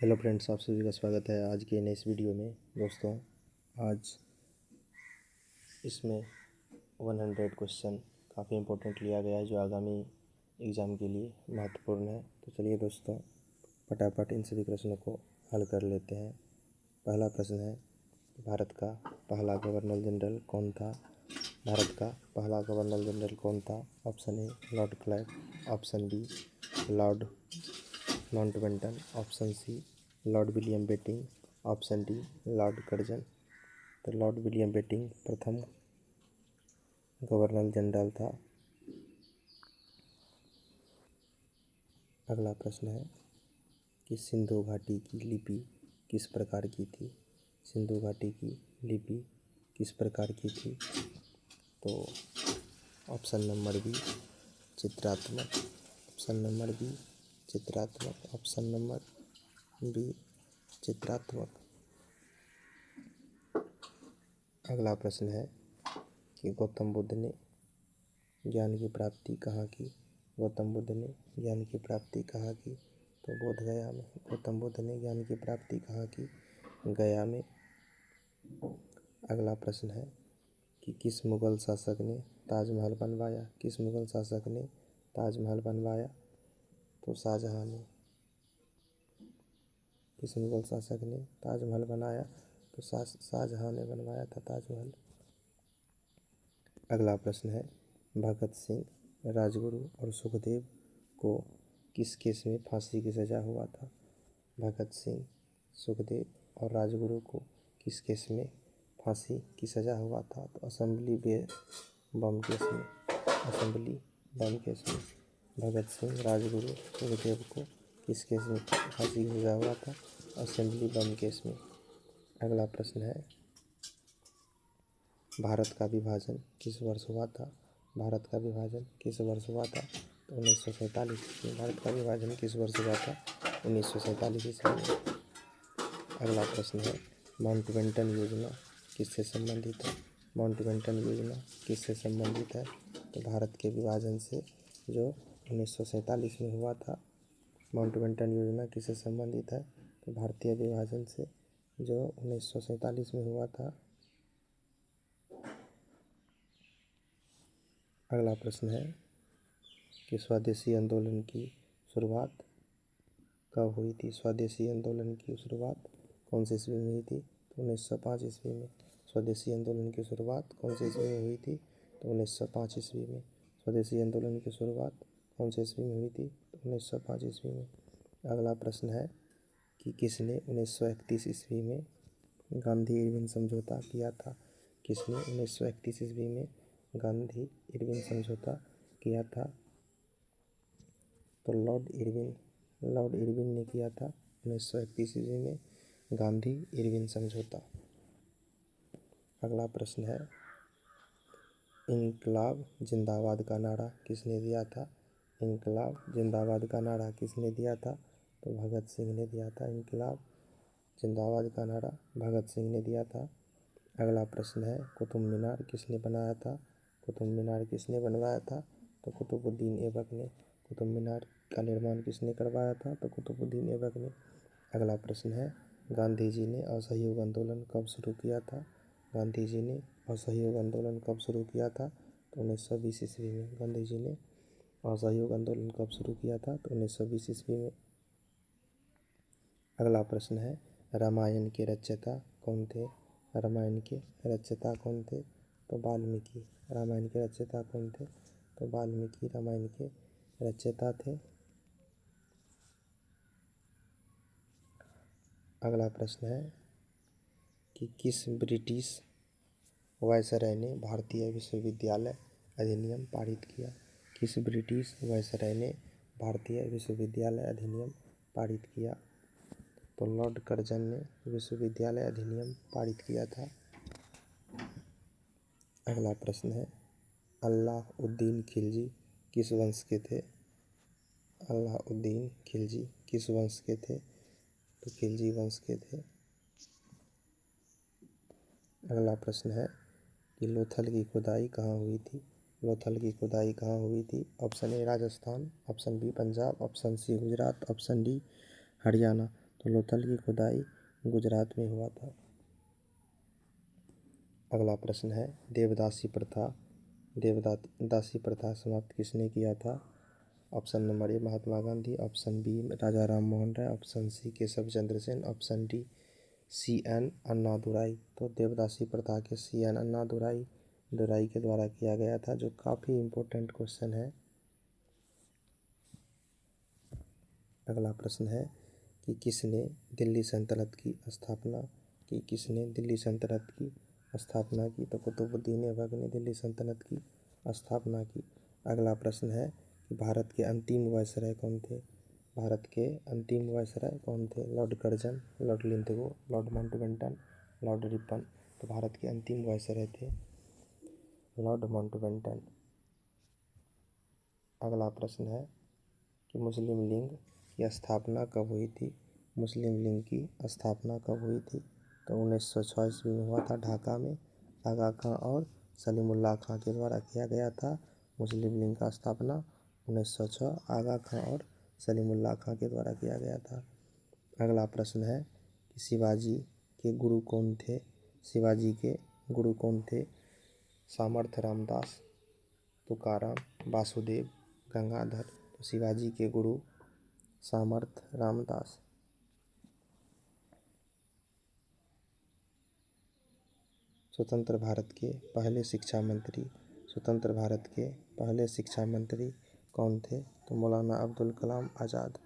Hello friends, आप सभी का स्वागत है आज के नए इस वीडियो में। दोस्तों, आज इसमें 100 क्वेश्चन काफ़ी इम्पोर्टेंट लिया गया है जो आगामी एग्ज़ाम के लिए महत्वपूर्ण है। तो चलिए दोस्तों, फटाफट इन सभी प्रश्नों को हल कर लेते हैं। पहला प्रश्न है, भारत का पहला गवर्नर जनरल कौन था? भारत का पहला गवर्नर जनरल कौन था? Option A lord Clive, option B lord Mountbatten, option C lord William Bentinck, option D lord Curzon. तो लॉर्ड विलियम बेटिंग प्रथम गवर्नर जनरल था। अगला प्रश्न है कि सिंधु घाटी की लिपि किस प्रकार की थी? सिंधु घाटी की लिपि किस प्रकार की थी? तो ऑप्शन नंबर बी चित्रात्मक, ऑप्शन नंबर बी चित्रात्मक, ऑप्शन नंबर बी चित्रात्मक। अगला प्रश्न है कि गौतम बुद्ध ने ज्ञान की प्राप्ति कहाँ की? गौतम बुद्ध ने ज्ञान की प्राप्ति कहाँ की? तो बोध गया में। गौतम बुद्ध ने ज्ञान की प्राप्ति कहाँ की? गया में। अगला प्रश्न है कि किस मुगल शासक ने ताजमहल बनवाया? किस मुगल शासक ने ताजमहल बनवाया? तो शाहजहां ने। किस मुगल शासक ने ताजमहल बनाया? तो शाहजहां ने बनवाया था ताजमहल। अगला प्रश्न है, भगत सिंह, राजगुरु और सुखदेव को किस केस में फांसी की सज़ा हुआ था? भगत सिंह, सुखदेव और राजगुरु को किस केस में फांसी की सज़ा हुआ था? तो असेंबली बम केस में। असेंबली बम केस में भगत सिंह, राजगुरु, सुखदेव को किस केस में फांसी की सज़ा हुआ था? असेंबली बम केस में। अगला प्रश्न है, भारत का विभाजन किस वर्ष हुआ था? भारत का विभाजन किस वर्ष हुआ था? तो 1947 ईस्वी। भारत का विभाजन किस वर्ष हुआ था? 1947 ईस्वी में। अगला प्रश्न है, माउंटबेटन योजना किससे संबंधित है? माउंटबेटन योजना किससे संबंधित है? तो भारत के विभाजन से, जो 1947 में हुआ था। माउंटबेटन योजना किससे संबंधित है? तो भारतीय विभाजन से, जो 1947 में हुआ था। अगला प्रश्न है कि स्वदेशी आंदोलन की शुरुआत कब हुई थी? स्वदेशी आंदोलन की शुरुआत कौन से ईस्वी में हुई थी? तो 1905 ईस्वी में। स्वदेशी आंदोलन की शुरुआत कौन से ईस्वी में हुई थी? तो 1905 ईस्वी में। स्वदेशी आंदोलन की शुरुआत कौन से ईस्वी में हुई थी? तो 1905 ईस्वी में। अगला प्रश्न है कि किसने 1931 ईस्वी में गांधी इरविन समझौता किया था? किसने 1931 ईस्वी में गांधी इरविन समझौता किया था? तो लॉर्ड इरविन ने किया था 1931 ईस्वी में गांधी इरविन समझौता। अगला प्रश्न है, इनकलाब जिंदाबाद का नारा किसने दिया था? इनकलाब जिंदाबाद का नारा किसने दिया था? तो भगत सिंह ने दिया था। इनकलाब जिंदाबाद का नारा भगत सिंह ने दिया था। अगला प्रश्न है, कुतुब मीनार किसने बनाया था? कुतुब मीनार किसने बनवाया था? तो कुतुबुद्दीन ऐबक ने। कुतुब मीनार का निर्माण किसने करवाया था? तो कुतुबुद्दीन ऐबक ने। अगला प्रश्न है, गांधी जी ने असहयोग आंदोलन कब शुरू किया था? गांधी जी ने असहयोग आंदोलन कब शुरू किया था? तो 1920 ईस्वी में। गांधी जी ने असहयोग आंदोलन कब शुरू किया था? तो 1920 ईस्वी में। अगला प्रश्न है, रामायण के रचयिता कौन थे? रामायण के रचयिता कौन थे? तो वाल्मीकि। रामायण के रचयिता कौन थे? तो वाल्मीकि रामायण के रचयिता थे। अगला प्रश्न है कि किस ब्रिटिश वायसराय ने भारतीय विश्वविद्यालय अधिनियम पारित किया? किस ब्रिटिश वायसराय ने भारतीय विश्वविद्यालय अधिनियम पारित किया? तो लॉर्ड कर्जन ने विश्वविद्यालय अधिनियम पारित किया था। अगला प्रश्न है, अलाउद्दीन खिलजी किस वंश के थे? अलाउद्दीन खिलजी किस वंश के थे? तो खिलजी वंश के थे। अगला प्रश्न है कि लोथल की खुदाई कहाँ हुई थी? लोथल की खुदाई कहाँ हुई थी? Option A Rajasthan, option B Punjab, option C Gujarat, option D Haryana. तो लोथल की खुदाई गुजरात में हुआ था। अगला प्रश्न है देवदासी प्रथा समाप्त किसने किया था? Option number A Mahatma Gandhi, option B Raja Ram Mohan Roy, option C Keshav Chandra Sen, option D CN Annadurai. तो देवदासी प्रथा के CN अन्नादुराई के द्वारा किया गया था, जो काफ़ी इम्पोर्टेंट क्वेश्चन है। अगला प्रश्न है कि किसने दिल्ली सल्तनत की स्थापना की? तो कुतुबुद्दीन ऐबक ने दिल्ली सल्तनत की स्थापना की। अगला प्रश्न है कि भारत के अंतिम वायसराय कौन थे? Lord Curzon, lord Linlithgow, lord Mountbatten, lord Ripon. तो भारत के अंतिम वायसराय थे लॉर्ड माउंटबेटन। अगला प्रश्न है कि मुस्लिम लीग की स्थापना कब हुई थी? तो 1906 ईस्वी में हुआ था ढाका में। आगा खां और सलीमुल्लाह खां के द्वारा किया गया था मुस्लिम लीग का स्थापना 1906 आगा खां और सलीमुल्लाह खां के द्वारा किया गया था। अगला प्रश्न है कि शिवाजी के गुरु कौन थे? सामर्थ रामदास, तुकाराम, वासुदेव, गंगाधर। तो शिवाजी के गुरु सामर्थ रामदास। स्वतंत्र भारत के पहले शिक्षा मंत्री कौन थे? तो मौलाना अब्दुल कलाम आज़ाद।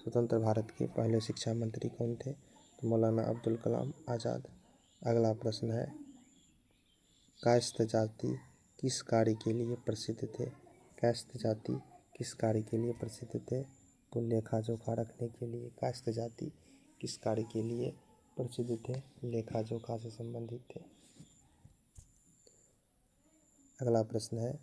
स्वतंत्र भारत के पहले शिक्षा मंत्री कौन थे? तो मौलाना अब्दुल कलाम आज़ाद। अगला प्रश्न है कायस्थ जाति किस कार्य के लिए प्रसिद्ध थे? तो लेखा जोखा रखने के लिए। कायस्थ जाति किस कार्य के लिए प्रसिद्ध थे? लेखा जोखा से संबंधित थे। अगला प्रश्न है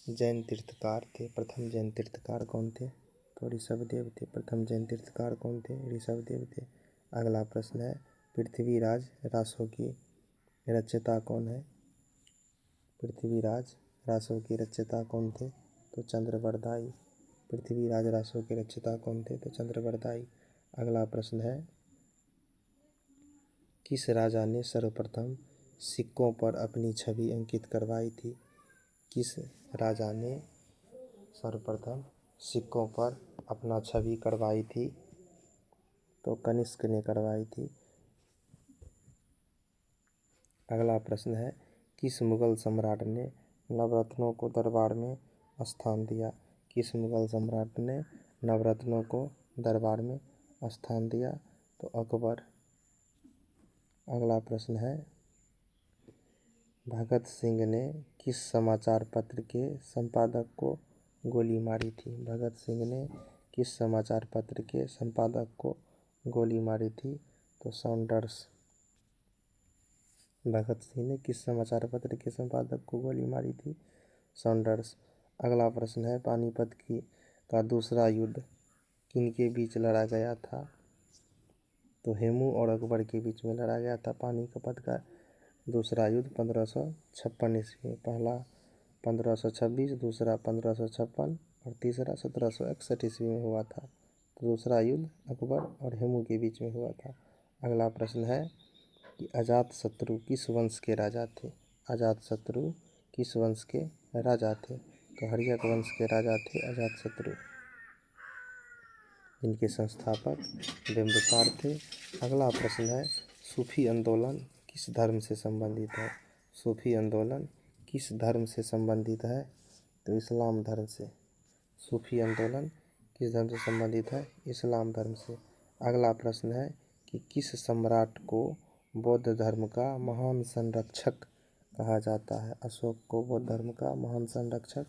जैन तीर्थकार थे, प्रथम जैन तीर्थकार कौन थे? तो ऋषभदेव थे। प्रथम जैन तीर्थकार कौन थे? ऋषभदेव थे। अगला प्रश्न है पृथ्वीराज रासो की रचयिता कौन है? पृथ्वीराज रासो के रचयिता कौन थे? तो चंद्रवरदाई। पृथ्वीराज रासो के रचयिता कौन थे? तो चंद्रवरदाई। अगला प्रश्न है किस राजा ने सर्वप्रथम सिक्कों पर अपनी छवि अंकित करवाई थी? किस राजा ने सर्वप्रथम सिक्कों पर अपना छवि करवाई थी? तो कनिष्क ने करवाई थी। अगला प्रश्न है किस मुगल सम्राट ने नवरत्नों को दरबार में स्थान दिया? किस मुगल सम्राट ने नवरत्नों को दरबार में स्थान दिया? तो अकबर। अगला प्रश्न है भगत सिंह ने किस समाचार पत्र के संपादक को गोली मारी थी? भगत सिंह ने किस समाचार पत्र के संपादक को गोली मारी थी? तो सॉन्डर्स। भगत सिंह ने किस समाचार पत्र के संपादक को गोली मारी थी? सॉन्डर्स। अगला प्रश्न है पानीपत का दूसरा युद्ध किनके बीच लड़ा गया था? तो हेमू और अकबर के बीच में लड़ा गया था पानीपत का दूसरा युद्ध 1556 ईस्वी में। पहला 1526, दूसरा 1556 और तीसरा 1761 ईस्वी में हुआ था। तो दूसरा युद्ध अकबर और हेमू के बीच में हुआ था। अगला प्रश्न है कि अजातशत्रु किस वंश के राजा थे? अजातशत्रु किस वंश के राजा थे? तो हर्यक वंश के राजा थे अजातशत्रु, जिनके संस्थापक बिंबिसार थे। अगला प्रश्न है सूफी आंदोलन किस धर्म से संबंधित है? सूफी आंदोलन किस धर्म से संबंधित है? तो इस्लाम धर्म से। सूफी आंदोलन किस धर्म से संबंधित है? इस्लाम धर्म से। अगला प्रश्न है कि किस सम्राट को बौद्ध धर्म का महान संरक्षक कहा जाता है? अशोक को बौद्ध धर्म का महान संरक्षक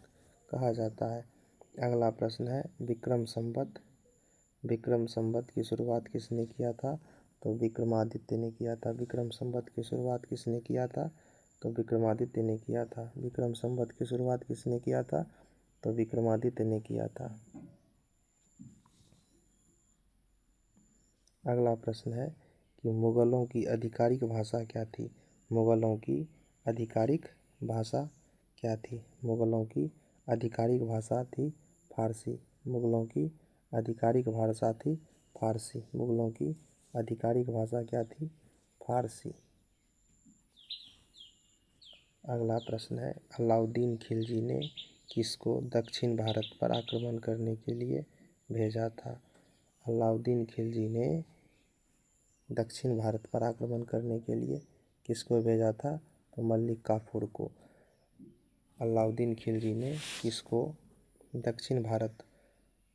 कहा जाता है। अगला प्रश्न है विक्रम संवत की शुरुआत किसने किया था? तो विक्रमादित्य ने किया था। विक्रम संवत की शुरुआत किसने किया था? तो विक्रमादित्य ने किया था। विक्रम संवत की शुरुआत किसने किया था? तो विक्रमादित्य ने किया था। अगला प्रश्न है कि मुगलों की आधिकारिक भाषा क्या थी? मुगलों की आधिकारिक भाषा क्या थी? मुगलों की आधिकारिक भाषा थी फारसी। मुगलों की आधिकारिक भाषा थी फारसी। मुगलों की आधिकारिक भाषा क्या थी? फारसी। अगला प्रश्न है, अलाउद्दीन खिलजी ने किसको दक्षिण भारत पर आक्रमण करने के लिए भेजा था? अलाउद्दीन खिलजी ने दक्षिण भारत पर आक्रमण करने के लिए किसको भेजा था? तो मलिक काफूर को। अलाउद्दीन खिलजी ने किसको दक्षिण भारत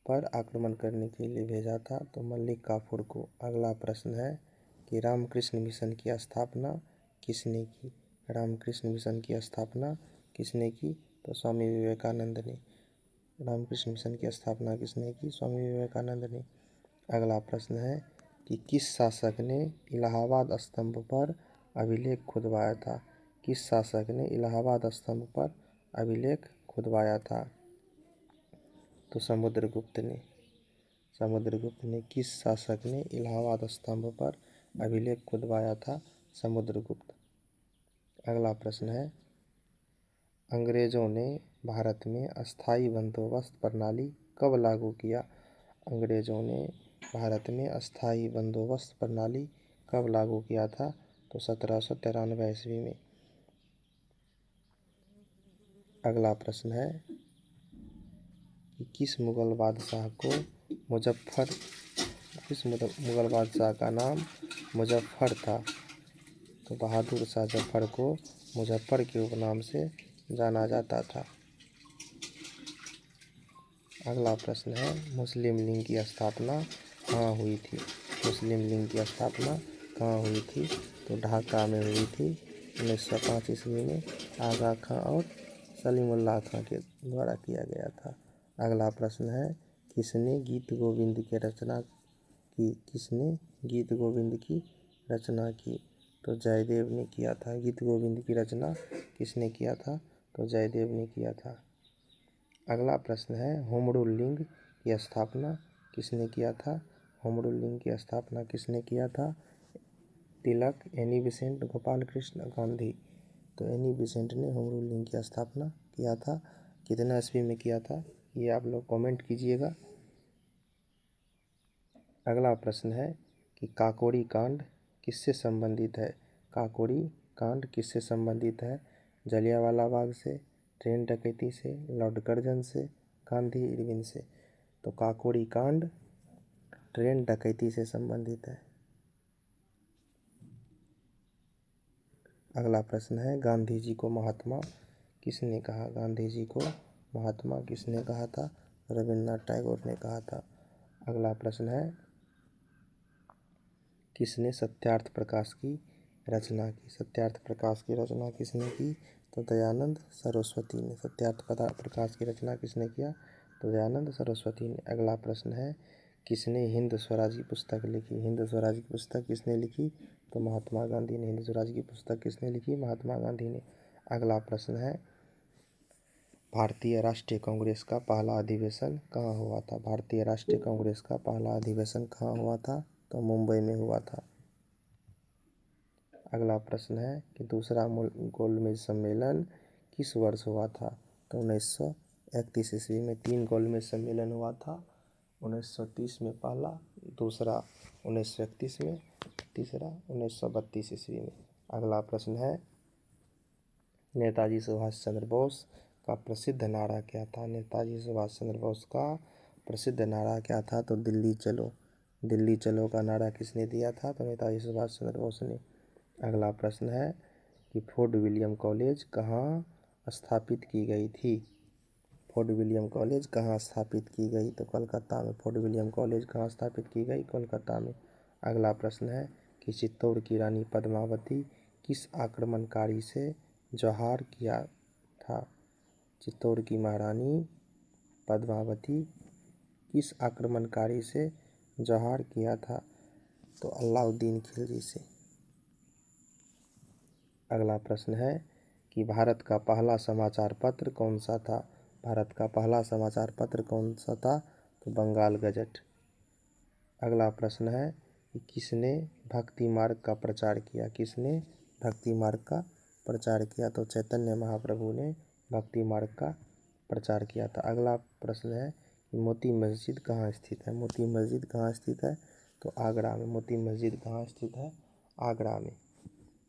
पर आक्रमण करने के लिए भेजा था? तो मलिक काफूर को। अगला प्रश्न है कि रामकृष्ण मिशन की स्थापना किसने की? रामकृष्ण मिशन की स्थापना किसने की? तो स्वामी विवेकानंद ने। रामकृष्ण मिशन की स्थापना किसने की? स्वामी विवेकानंद ने। अगला प्रश्न है कि किस शासक ने इलाहाबाद स्तंभ पर अभिलेख खुदवाया था? किस शासक ने इलाहाबाद स्तंभ पर अभिलेख खुदवाया था? तो समुद्रगुप्त ने। समुद्रगुप्त ने। किस शासक ने इलाहाबाद स्तंभ पर अभिलेख खुदवाया था? समुद्रगुप्त। अगला प्रश्न है, अंग्रेजों ने भारत में अस्थाई बंदोबस्त प्रणाली कब लागू किया? अंग्रेजों ने भारत में अस्थाई बंदोबस्त प्रणाली कब लागू किया था? तो 1793 ईस्वी में। अगला प्रश्न है कि किस मुगल बादशाह का नाम मुजफ्फर था? तो बहादुर शाह जफर को मुजफ्फर के उपनाम से जाना जाता था। अगला प्रश्न है, मुस्लिम लीग की स्थापना कहाँ हुई थी? मुस्लिम लीग की स्थापना कहाँ हुई थी? तो ढाका में हुई थी 1905 ईस्वी में। आगा खां और सलीमुल्लाह खां के द्वारा किया गया था। अगला प्रश्न है, किसने गीत गोविंद की रचना की? किसने गीत गोविंद की रचना की? तो जयदेव ने किया था। गीत गोविंद की रचना किसने किया था? तो जयदेव ने किया था। अगला प्रश्न है, होमरूल लीग की स्थापना किसने किया था? होमरूल लीग की स्थापना किसने किया था? तिलक, एनी बेसेंट, गोपाल कृष्ण गांधी। तो एनी बेसेंट ने होमरूल लीग की स्थापना किया था। कितना ईस्वी में किया था ये आप लोग कमेंट कीजिएगा। अगला प्रश्न है कि काकोरी कांड किससे संबंधित है? काकोरी कांड किससे संबंधित है? जलियांवाला बाग से, ट्रेन डकैती से, लॉर्ड कर्जन से, गांधी इरविन से। तो काकोरी कांड ट्रेन डकैती से संबंधित है। अगला प्रश्न है, गांधी जी को महात्मा किसने कहा? गांधी जी को महात्मा किसने कहा था? रविन्द्रनाथ टैगोर ने कहा था। अगला प्रश्न है, किसने सत्यार्थ प्रकाश की रचना की? सत्यार्थ प्रकाश की रचना किसने की? तो दयानंद सरस्वती ने। सत्यार्थ प्रकाश की रचना किसने किया? तो दयानंद सरस्वती ने। अगला प्रश्न है, किसने हिंद स्वराज की पुस्तक लिखी? हिंद स्वराज की पुस्तक किसने लिखी? तो महात्मा गांधी ने। हिंद स्वराज की पुस्तक किसने लिखी? महात्मा गांधी ने। अगला प्रश्न है, भारतीय राष्ट्रीय कांग्रेस का पहला अधिवेशन कहाँ हुआ था? भारतीय राष्ट्रीय कांग्रेस का पहला अधिवेशन कहाँ हुआ था? तो मुंबई में हुआ था। अगला प्रश्न है कि दूसरा गोलमेज सम्मेलन किस वर्ष हुआ था? तो 1931 ईस्वी में। 3 गोलमेज सम्मेलन हुआ था। 1930 में पहला, दूसरा 1931 में, तीसरा 1932 ईस्वी में। अगला प्रश्न है, नेताजी सुभाष चंद्र बोस का प्रसिद्ध नारा क्या था? नेताजी सुभाष चंद्र बोस का प्रसिद्ध नारा क्या था? तो दिल्ली चलो। दिल्ली चलो का नारा किसने दिया था? तो नेताजी सुभाष चंद्र बोस ने। अगला प्रश्न है कि फोर्ट विलियम कॉलेज कहाँ स्थापित की गई थी? फोर्ट विलियम कॉलेज कहाँ स्थापित की गई? तो कोलकाता में। फोर्ट विलियम कॉलेज कहाँ स्थापित की गई? कोलकाता में। अगला प्रश्न है कि चित्तौड़ की रानी पद्मावती किस आक्रमणकारी से जौहार किया था? चित्तौड़ की महारानी पद्मावती किस आक्रमणकारी से जौहार किया था? तो अलाउद्दीन खिलजी से। अगला प्रश्न है कि भारत का पहला समाचार पत्र कौन सा था? भारत का पहला समाचार पत्र कौन सा था? तो बंगाल गजट। अगला प्रश्न है कि किसने भक्ति मार्ग का प्रचार किया? किसने भक्ति मार्ग का प्रचार किया? तो चैतन्य महाप्रभु ने भक्ति मार्ग का प्रचार किया था। अगला प्रश्न है मोती मस्जिद कहाँ स्थित है? मोती मस्जिद कहाँ स्थित है? तो आगरा में। मोती मस्जिद कहाँ स्थित है? आगरा में।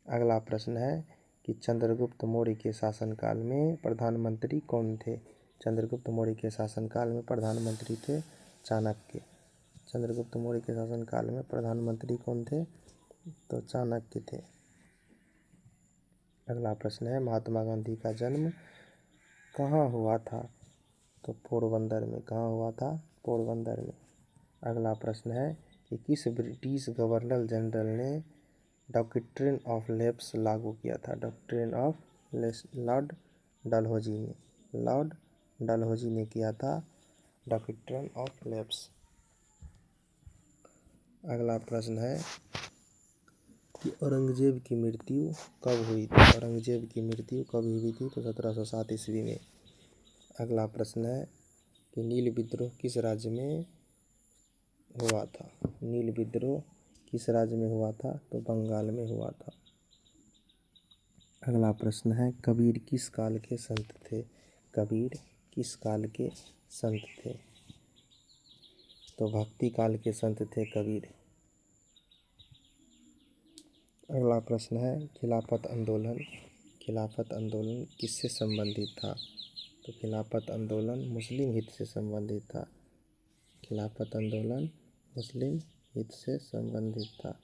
अगला प्रश्न है कि चंद्रगुप्त मौर्य के शासनकाल में प्रधानमंत्री कौन थे? चंद्रगुप्त मौर्य के शासनकाल में प्रधानमंत्री थे चाणक्य। चंद्रगुप्त मौर्य के शासनकाल में प्रधानमंत्री कौन थे? तो चाणक्य थे। अगला प्रश्न है महात्मा गांधी का जन्म कहाँ हुआ था? तो पोरबंदर में। कहाँ हुआ था? पोरबंदर में। अगला प्रश्न है कि किस ब्रिटिश गवर्नर जनरल ने डॉक्ट्रिन ऑफ लैप्स लागू किया था? डॉक्ट्रिन ऑफ लॉर्ड डलहौजी ने। लॉर्ड डलहौजी ने किया था डॉक्ट्रिन ऑफ लैप्स। अगला प्रश्न है कि औरंगजेब की मृत्यु कब हुई थी? औरंगजेब की मृत्यु कब हुई थी? तो 1707 ईस्वी में। अगला प्रश्न है कि नील विद्रोह किस राज्य में हुआ था? नील विद्रोह किस राज्य में हुआ था? तो बंगाल में हुआ था। अगला प्रश्न है कबीर किस काल के संत थे? कबीर किस काल के संत थे? तो भक्ति काल के संत थे कबीर। अगला प्रश्न है खिलाफत आंदोलन किससे संबंधित था? तो खिलाफत आंदोलन मुस्लिम हित से संबंधित था। खिलाफत आंदोलन मुस्लिम हित से संबंधित था।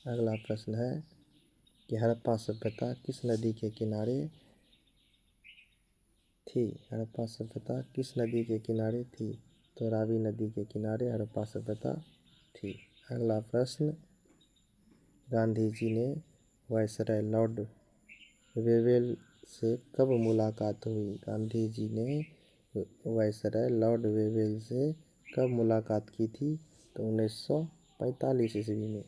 अगला प्रश्न है कि हड़प्पा सभ्यता किस नदी के किनारे थी? हड़प्पा सभ्यता किस नदी के किनारे थी? तो रावी नदी के किनारे हड़प्पा सभ्यता थी। अगला प्रश्न गांधी जी ने वायसराय लॉर्ड वेवेल से कब मुलाकात हुई? गांधी जी ने वायसराय लॉर्ड वेवेल से कब मुलाकात की थी? तो 1945 ईस्वी में।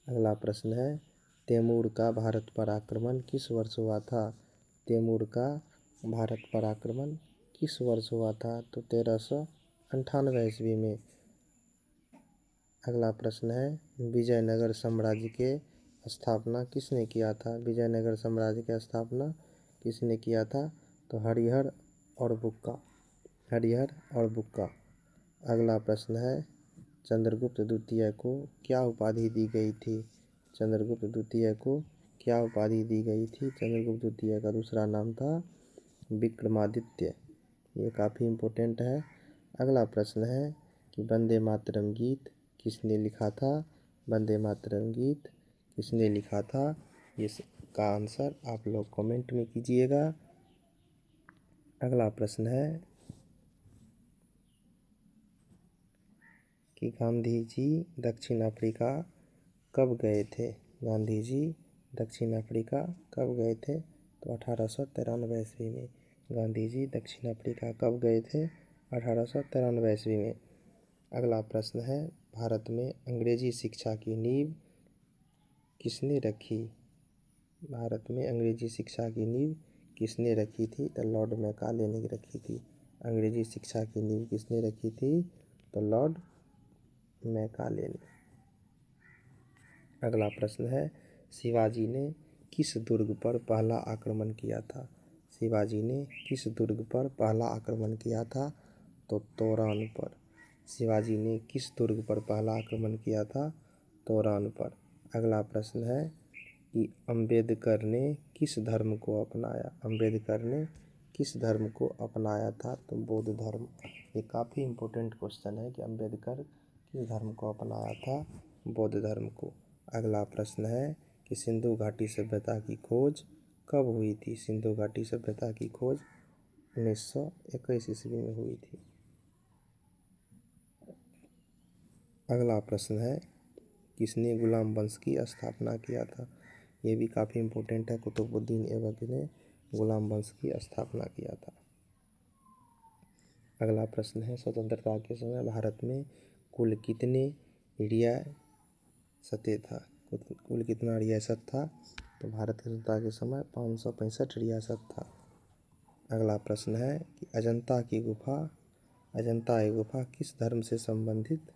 अगला प्रश्न है तैमूर का भारत पर आक्रमण किस वर्ष हुआ था? तैमूर का भारत पर आक्रमण किस वर्ष हुआ था? तो 1398 ईस्वी में। अगला प्रश्न है विजयनगर साम्राज्य के स्थापना किसने किया था? विजयनगर साम्राज्य की स्थापना किसने किया था? तो हरिहर और बुक्का। हरिहर और बुक्का। अगला प्रश्न है चंद्रगुप्त द्वितीय को क्या उपाधि दी गई थी? चंद्रगुप्त द्वितीय को क्या उपाधि दी गई थी? चंद्रगुप्त द्वितीय का दूसरा नाम था विक्रमादित्य। ये काफ़ी इम्पोर्टेंट है। अगला प्रश्न है कि वंदे मातरम गीत किसने लिखा था? वंदे मातरम गीत किसने लिखा था? इसका आंसर आप लोग कमेंट में कीजिएगा। अगला प्रश्न है कि गांधी जी दक्षिण अफ्रीका कब गए थे? गांधी जी दक्षिण अफ्रीका कब गए थे? तो 1893 ईस्वी में। गांधी जी दक्षिण अफ्रीका कब गए थे? 1893 ईस्वी में। अगला प्रश्न है भारत में अंग्रेजी शिक्षा की नींव किसने रखी? भारत में अंग्रेजी शिक्षा की नींव किसने रखी थी? तो लॉर्ड मैकाले ने रखी थी। अंग्रेजी शिक्षा की नींव किसने रखी थी? तो लॉर्ड मैकाले ने। अगला प्रश्न है शिवाजी ने किस दुर्ग पर पहला आक्रमण किया था? शिवाजी ने किस दुर्ग पर पहला आक्रमण किया था? तो तोरान पर। शिवाजी ने किस दुर्ग पर पहला आक्रमण किया था? तोरान पर। अगला प्रश्न है कि अंबेडकर ने किस धर्म को अपनाया? अंबेडकर ने किस धर्म को अपनाया था? तो बौद्ध धर्म। ये काफ़ी इम्पोर्टेंट क्वेश्चन है कि अंबेडकर किस धर्म को अपनाया था? बौद्ध धर्म को। अगला प्रश्न है कि सिंधु घाटी सभ्यता की खोज कब हुई थी? सिंधु घाटी सभ्यता की खोज 1921 ईस्वी में हुई थी। अगला प्रश्न है किसने गुलाम वंश की स्थापना किया था? ये भी काफ़ी इम्पोर्टेंट है। कुतुबुद्दीन ऐबक ने गुलाम वंश की स्थापना किया था। अगला प्रश्न है स्वतंत्रता के समय भारत में कुल कितने रियासतें था? कुल कितना रियासत था? तो भारत की स्वतंत्रता के समय 565 रियासत था। अगला प्रश्न है कि अजंता की गुफा किस धर्म से संबंधित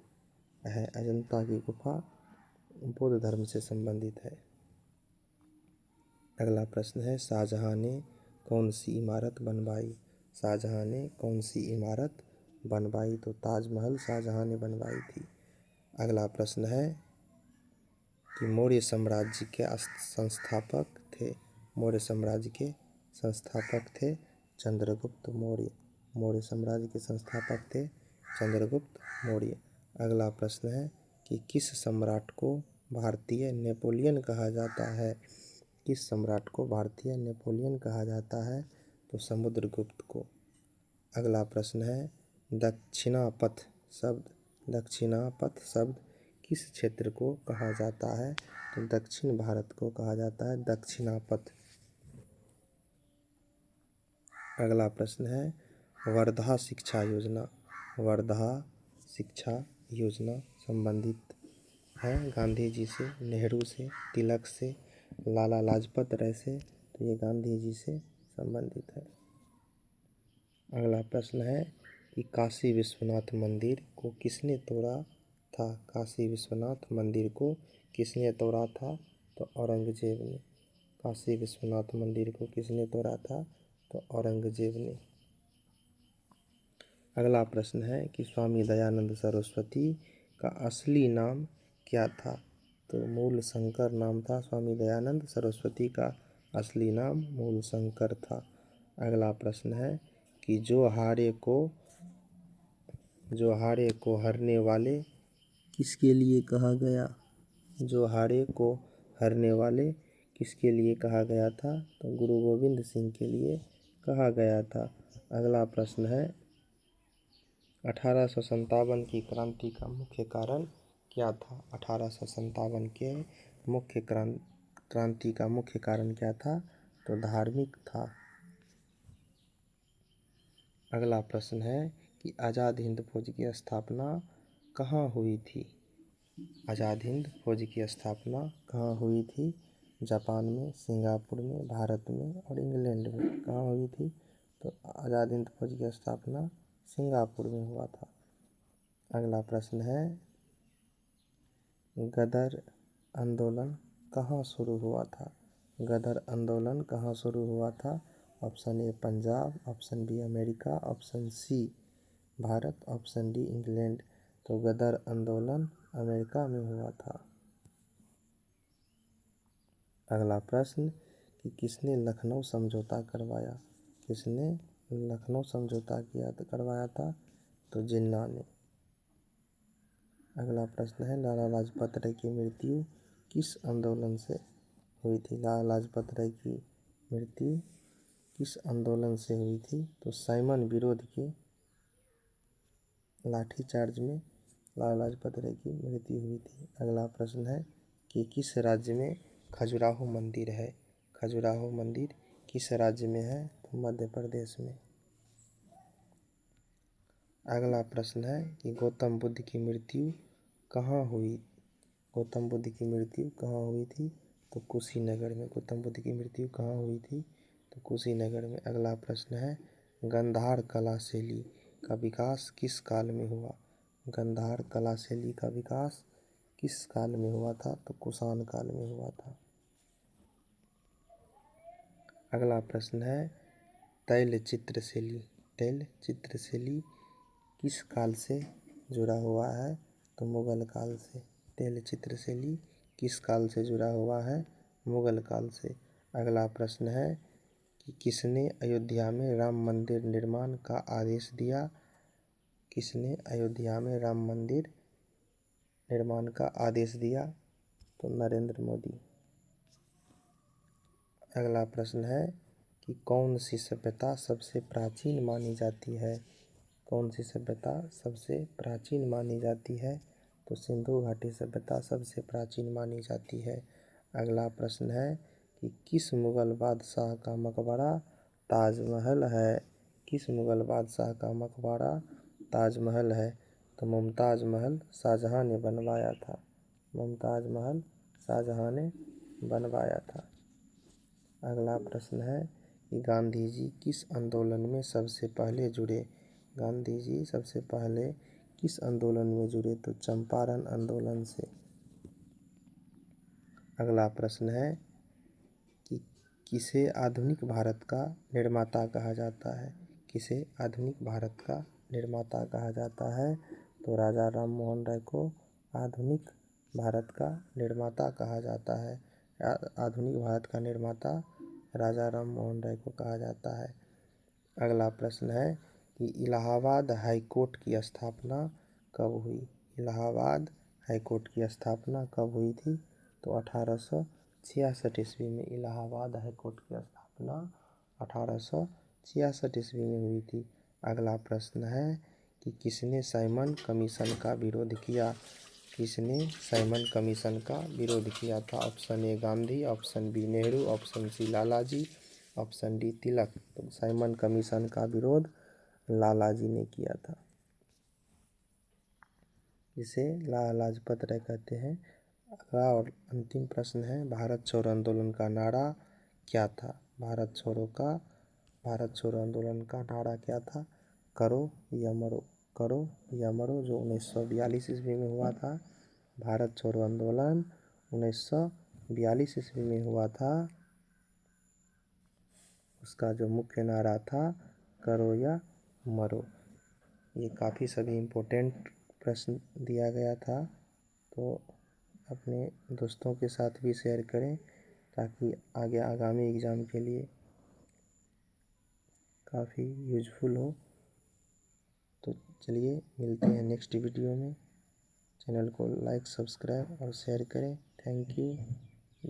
है? अजंता की गुफा बौद्ध धर्म से संबंधित है। अगला प्रश्न है शाहजहां ने कौन सी इमारत बनवाई? शाहजहां ने कौन सी इमारत बनवाई? तो ताजमहल शाहजहां ने बनवाई थी। अगला प्रश्न है कि मौर्य साम्राज्य के संस्थापक थे। मौर्य साम्राज्य के संस्थापक थे चंद्रगुप्त मौर्य। मौर्य साम्राज्य के संस्थापक थे चंद्रगुप्त मौर्य। अगला प्रश्न है कि किस सम्राट को भारतीय नेपोलियन कहा जाता है? किस सम्राट को भारतीय नेपोलियन कहा जाता है? तो समुद्रगुप्त को। अगला प्रश्न है दक्षिणापथ शब्द किस क्षेत्र को कहा जाता है? तो दक्षिण भारत को कहा जाता है दक्षिणापथ। अगला प्रश्न है वर्धा शिक्षा योजना। वर्धा शिक्षा योजना संबंधित है गांधी जी से, नेहरू से, तिलक से, लाला लाजपत राय से? तो ये गांधी जी से संबंधित है। अगला प्रश्न है कि काशी विश्वनाथ मंदिर को किसने तोड़ा था? काशी विश्वनाथ मंदिर को किसने तोड़ा था? तो औरंगजेब ने। काशी विश्वनाथ मंदिर को किसने तोड़ा था? तो औरंगजेब ने। अगला प्रश्न है कि स्वामी दयानंद सरस्वती का असली नाम क्या था? तो मूल शंकर नाम था स्वामी दयानंद सरस्वती का असली नाम मूल शंकर था। अगला प्रश्न है कि जो हारे को हरने वाले किसके लिए कहा गया? जो हारे को हरने वाले किसके लिए कहा गया था? तो गुरु गोविंद सिंह के लिए कहा गया था। अगला प्रश्न है 1857 की क्रांति का मुख्य कारण क्या था? 1857 के मुख्य क्रांति का मुख्य कारण क्या था? तो धार्मिक था। अगला प्रश्न है कि आज़ाद हिंद फौज की स्थापना कहाँ हुई थी? आज़ाद हिंद फौज की स्थापना कहाँ हुई थी? जापान में, सिंगापुर में, भारत में और इंग्लैंड में। कहाँ हुई थी? तो आज़ाद हिंद फौज की स्थापना सिंगापुर में हुआ था। अगला प्रश्न है गदर आंदोलन कहाँ शुरू हुआ था? गदर आंदोलन कहाँ शुरू हुआ था? Option A Punjab, option B America, option C Bharat, option D England. तो गदर आंदोलन अमेरिका में हुआ था। अगला प्रश्न कि किसने लखनऊ समझौता करवाया? किसने लखनऊ समझौता करवाया था? तो जिन्ना ने। अगला प्रश्न है लाला लाजपत राय की मृत्यु किस आंदोलन से हुई थी? लाला लाजपत राय की मृत्यु किस आंदोलन से हुई थी? तो साइमन विरोध के लाठीचार्ज में लाला लाजपत राय की मृत्यु हुई थी। अगला प्रश्न है कि किस राज्य में खजुराहो मंदिर है? खजुराहो मंदिर किस राज्य में है? तो मध्य प्रदेश में। अगला प्रश्न है कि गौतम बुद्ध की मृत्यु कहाँ हुई? गौतम बुद्ध की मृत्यु कहाँ हुई थी? तो कुशीनगर में। गौतम बुद्ध की मृत्यु कहाँ हुई थी? तो कुशीनगर में। अगला प्रश्न है गांधार कला शैली का विकास किस काल में हुआ? गांधार कला शैली का विकास किस काल में हुआ था? तो कुषाण काल में हुआ था। अगला प्रश्न है तैल चित्रशैली किस काल से जुड़ा हुआ है? तो मुगल काल से। तैल चित्रशैली किस काल से जुड़ा हुआ है? मुगल काल से। अगला प्रश्न है कि किसने अयोध्या में राम मंदिर निर्माण का आदेश दिया? किसने अयोध्या में राम मंदिर निर्माण का आदेश दिया? तो नरेंद्र मोदी। अगला प्रश्न है कि कौन सी सभ्यता सबसे प्राचीन मानी जाती है? कौन सी सभ्यता सबसे प्राचीन मानी जाती है? तो सिंधु घाटी सभ्यता सबसे प्राचीन मानी जाती है। अगला प्रश्न है कि किस मुगल बादशाह का मकबरा ताजमहल है? किस मुगल बादशाह का मकबरा ताजमहल है? तो मुमताज़ महल शाहजहां ने बनवाया था। मुमताज़ महल शाहजहां ने बनवाया था। अगला प्रश्न है कि गांधी जी किस आंदोलन में सबसे पहले जुड़े? गांधी जी सबसे पहले किस आंदोलन में जुड़े? तो चंपारण आंदोलन से। अगला प्रश्न है कि किसे आधुनिक भारत का निर्माता कहा जाता है? किसे आधुनिक भारत का निर्माता कहा जाता है? तो राजा राम मोहन राय को आधुनिक भारत का निर्माता कहा जाता है। आधुनिक भारत का निर्माता राजा राम मोहन राय को कहा जाता है। अगला प्रश्न है कि इलाहाबाद हाई कोर्ट की स्थापना कब हुई? इलाहाबाद हाई कोर्ट की स्थापना कब हुई थी? तो 1866 ईस्वी में इलाहाबाद हाई कोर्ट की स्थापना 1866 ईस्वी में हुई थी। अगला प्रश्न है कि किसने साइमन कमीशन का विरोध किया? किसने साइमन कमीशन का विरोध किया था? Option A Gandhi, option B Nehru, option C Lalaji, option D Tilak. तो साइमन कमीशन का विरोध लालाजी ने किया था। इसे लाला लाजपत राय कहते हैं। अगला और अंतिम प्रश्न है भारत छोड़ो आंदोलन का नारा क्या था? भारत छोड़ो आंदोलन का नारा क्या था? करो या मरो, करो या मरो, जो 1942 ईस्वी में हुआ था। भारत छोड़ो आंदोलन 1942 ईस्वी में हुआ था। उसका जो मुख्य नारा था करो या मरो। ये काफ़ी सभी इम्पोर्टेंट प्रश्न दिया गया था, तो अपने दोस्तों के साथ भी शेयर करें ताकि आगे आगामी एग्ज़ाम के लिए काफ़ी यूज़फुल हो। तो चलिए मिलते हैं नेक्स्ट वीडियो में। चैनल को लाइक, सब्सक्राइब और शेयर करें। Thank you.